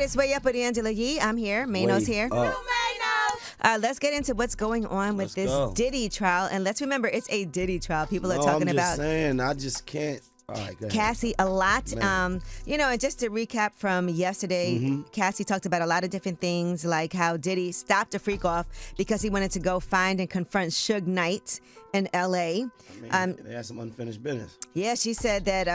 It's Way Up with Angela Yee. I'm here. Mano's here. Let's get into what's going on with this Diddy trial. And let's remember, it's a Diddy trial. People are talking about. Saying, I just can't. All right, go ahead. Cassie a lot. And just to recap from yesterday, Cassie talked about a lot of different things, like how Diddy stopped a freak off because he wanted to go find and confront Suge Knight in L.A. They had some unfinished business. Yeah, she said that,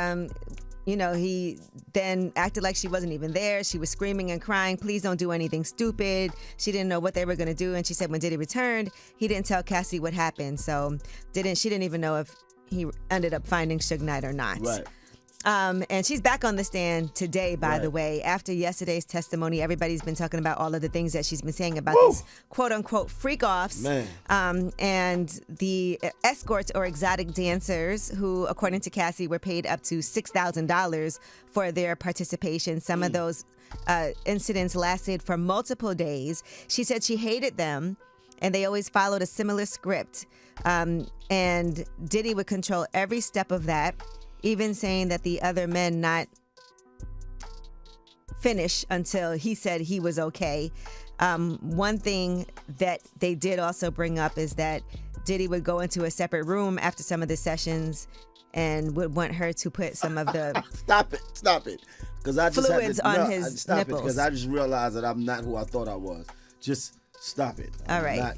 he then acted like she wasn't even there. She was screaming and crying, please don't do anything stupid. She didn't know what they were going to do. And she said when Diddy returned, he didn't tell Cassie what happened. So she didn't even know if he ended up finding Suge Knight or not. Right. And she's back on the stand today, by the way. After yesterday's testimony, everybody's been talking about all of the things that she's been saying about these quote-unquote freak-offs. And the escorts or exotic dancers who, according to Cassie, were paid up to $6,000 for their participation. Some of those incidents lasted for multiple days. She said she hated them, and they always followed a similar script. And Diddy would control every step of that, even saying that the other men not finish until he said he was okay. One thing that they did also bring up is that Diddy would go into a separate room after some of the sessions and would want her to put some of the Stop it. Because I just fluids on his nipples. Because I just realized that I'm not who I thought I was. Just stop it. All right.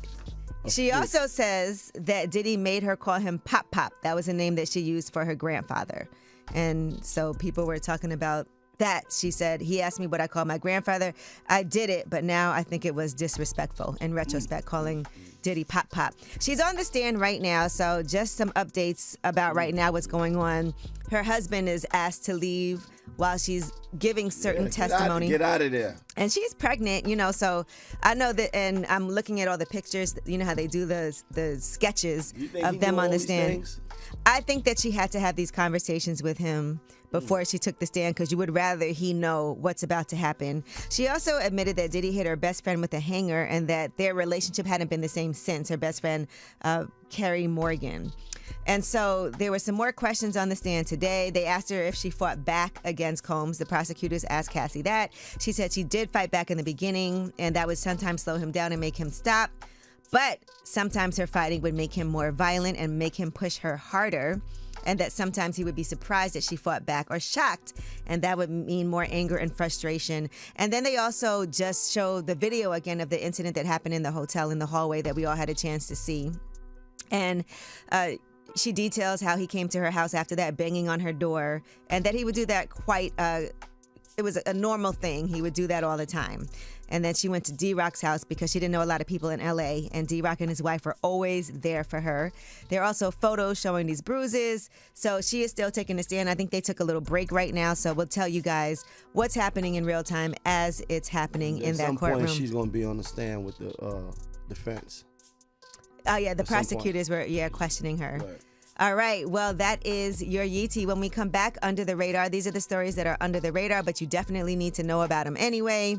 She also says that Diddy made her call him Pop Pop. That was a name that she used for her grandfather. And so people were talking about that. She said, he asked me what I call my grandfather. I did it, but now I think it was disrespectful in retrospect, calling Diddy Pop Pop. She's on the stand right now, so just some updates about right now what's going on. Her husband is asked to leave while she's giving certain testimony. Get out of there. And she's pregnant, so I know that, and I'm looking at all the pictures, how they do the sketches of them on the stand. I think that she had to have these conversations with him before she took the stand, because you would rather he know what's about to happen. She also admitted that Diddy hit her best friend with a hanger and that their relationship hadn't been the same since, her best friend, Carrie Morgan. And so there were some more questions on the stand today. They asked her if she fought back against Combs. The prosecutors asked Cassie that. She said she did fight back in the beginning, and that would sometimes slow him down and make him stop. But sometimes her fighting would make him more violent and make him push her harder, and that sometimes he would be surprised that she fought back or shocked, and that would mean more anger and frustration. And then they also just showed the video again of the incident that happened in the hotel in the hallway that we all had a chance to see. And she details how he came to her house after that, banging on her door, and that he would do that quite, it was a normal thing. He would do that all the time. And then she went to D-Rock's house because she didn't know a lot of people in L.A., and D-Rock and his wife were always there for her. There are also photos showing these bruises, so she is still taking the stand. I think they took a little break right now, so we'll tell you guys what's happening in real time as it's happening in that courtroom. At some point, she's going to be on the stand with the defense. Oh, yeah, the prosecutors were, questioning her. Right. All right, well, that is your Yeetie. When we come back, Under the Radar, these are the stories that are under the radar, but you definitely need to know about them anyway.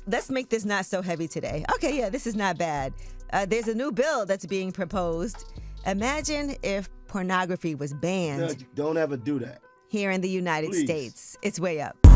Let's make this not so heavy today. Okay, yeah, this is not bad. There's a new bill that's being proposed. Imagine if pornography was banned. No, don't ever do that. Here in the United States. It's Way Up.